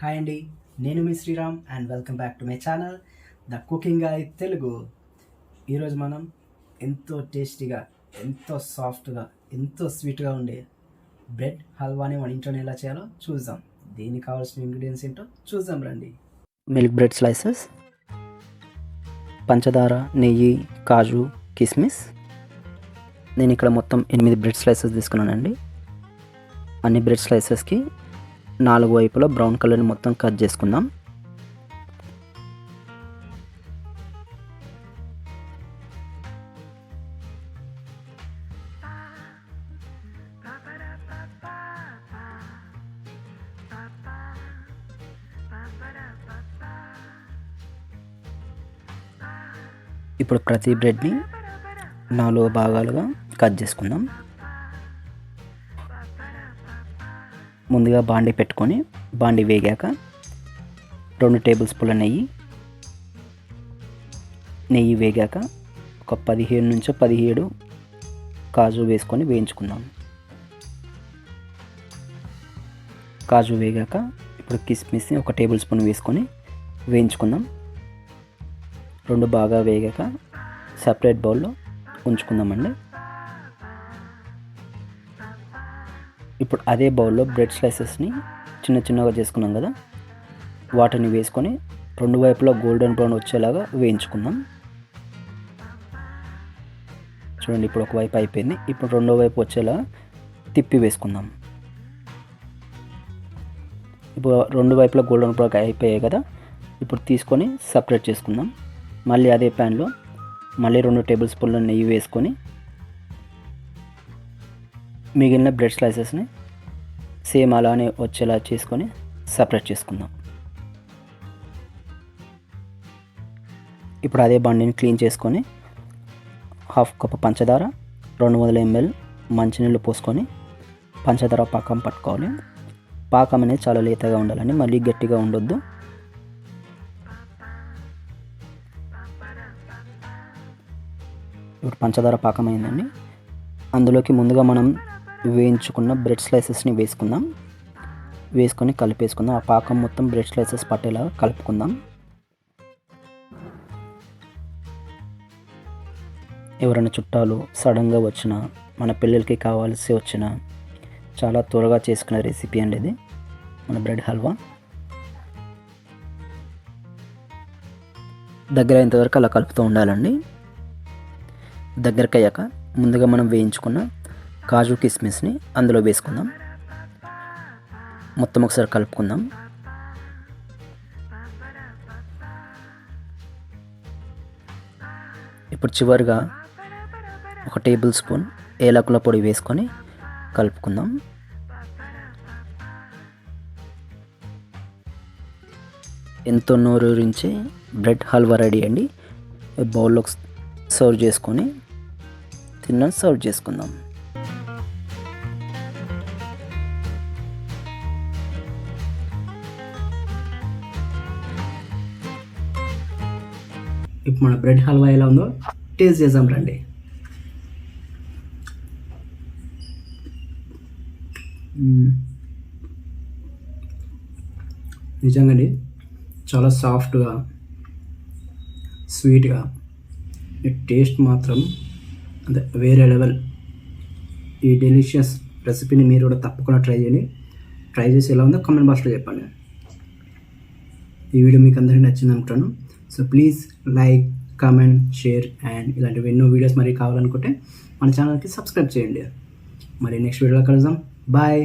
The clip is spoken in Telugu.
హాయ్ అండి, నేను మీ Sriram and welcome back to my channel the cooking guy Telugu. ఈరోజు మనం ఎంతో టేస్టీగా, ఎంతో సాఫ్ట్గా, ఎంతో స్వీట్గా ఉండే బ్రెడ్ హల్వాని మన ఇంట్లోనే ఎలా చేయాలో చూద్దాం. దీనికి కావాల్సిన ఇంగ్రీడియంట్స్ ఏంటో చూద్దాం రండి. మిల్క్ బ్రెడ్ స్లైసెస్, పంచదార, నెయ్యి, కాజు, కిస్మిస్. నేను ఇక్కడ మొత్తం 8 బ్రెడ్ స్లైసెస్ తీసుకున్నానండి. అన్ని బ్రెడ్ స్లైసెస్కి 4 వైపులా బ్రౌన్ కలర్ని మొత్తం కట్ చేసుకుందాం. ఇప్పుడు ప్రతి బ్రెడ్ని 4 భాగాలుగా కట్ చేసుకుందాం. ముందుగా బాండి పెట్టుకొని బాండి వేగాక 2 టేబుల్ స్పూన్ల నెయ్యి వేగాక ఒక 15 నుంచి 17 కాజు వేసుకొని వేయించుకుందాం. కాజు వేగాక ఇప్పుడు కిస్మిస్ని 1 టేబుల్ స్పూన్ వేసుకొని వేయించుకుందాం. 2 బాగా వేగాక సపరేట్ బౌల్లో ఉంచుకుందామండి. ఇప్పుడు అదే బౌల్లో బ్రెడ్ స్లైసెస్ని చిన్నగా చేసుకున్నాం కదా, వాటిని వేసుకొని 2 వైపులా గోల్డెన్ బ్రౌన్ వచ్చేలాగా వేయించుకుందాం. చూడండి, ఇప్పుడు ఒక వైపు అయిపోయింది. ఇప్పుడు 2వ వైపు వచ్చేలా తిప్పి వేసుకుందాం. ఇప్పుడు 2 వైపులా గోల్డెన్ బ్రౌన్ అయిపోయాయి కదా, ఇప్పుడు తీసుకొని సపరేట్ చేసుకుందాం. మళ్ళీ అదే ప్యాన్లో మళ్ళీ 2 టేబుల్ స్పూన్ల నెయ్యి వేసుకొని మిగిలిన బ్రెడ్ స్లైసెస్ని సేమ్ అలానే వచ్చేలా చేసుకొని సపరేట్ చేసుకుందాం. ఇప్పుడు అదే బండిని క్లీన్ చేసుకొని 1/2 కప్పు పంచదార, 200 ml మంచినీళ్ళు పోసుకొని పంచదార పాకం పట్టుకోవాలి. పాకం అనేది చాలా లేతగా ఉండాలండి, మళ్ళీ గట్టిగా ఉండొద్దు. ఇప్పుడు పంచదార పాకం అయిందండి. అందులోకి ముందుగా మనం వేయించుకున్న బ్రెడ్ స్లైసెస్ని వేసుకొని కలిపేసుకుందాం. ఆ పాకం మొత్తం బ్రెడ్ స్లైసెస్ పట్టేలా కలుపుకుందాం. ఎవరైనా చుట్టాలు సడన్గా వచ్చినా, మన పిల్లలకి కావాల్సి వచ్చినా చాలా త్వరగా చేసుకునే రెసిపీ అండి ఇది, మన బ్రెడ్ హల్వా. దగ్గర అయ్యేంతవరకు అలా కలుపుతూ ఉండాలండి. దగ్గరికి అయ్యాక ముందుగా మనం వేయించుకున్న కాజు కిస్మిస్ని అందులో వేసుకుందాం. మొత్తం ఒకసారి కలుపుకుందాం. ఇప్పుడు చివరిగా 1 టేబుల్ స్పూన్ ఏలకుల పొడి వేసుకొని కలుపుకుందాం. ఎంతో నోరూరించి బ్రెడ్ హల్వా రెడీ అండి. బౌల్లో సర్వ్ చేసుకొని సర్వ్ చేసుకుందాం. ఇప్పుడు మన బ్రెడ్ హల్వా ఎలా ఉందో టేస్ట్ చేద్దాం రండి. నిజంగా చాలా సాఫ్ట్గా, స్వీట్గా, టేస్ట్ మాత్రం అంటే వేరే లెవెల్. ఈ డెలిషియస్ రెసిపీని మీరు కూడా తప్పకుండా ట్రై చేసి ఎలా ఉందో కామెంట్ బాక్స్లో చెప్పండి. ఈ వీడియో మీకు అందరికీ నచ్చింది అనుకుంటాను. So please like, comment, share and ఇలాంటివి ఎన్నో వీడియోస్ మరి కావాలనుకుంటే మన ఛానల్కి సబ్స్క్రైబ్ చేయండి. మరి నెక్స్ట్ వీడియోలో కలుద్దాం. బాయ్.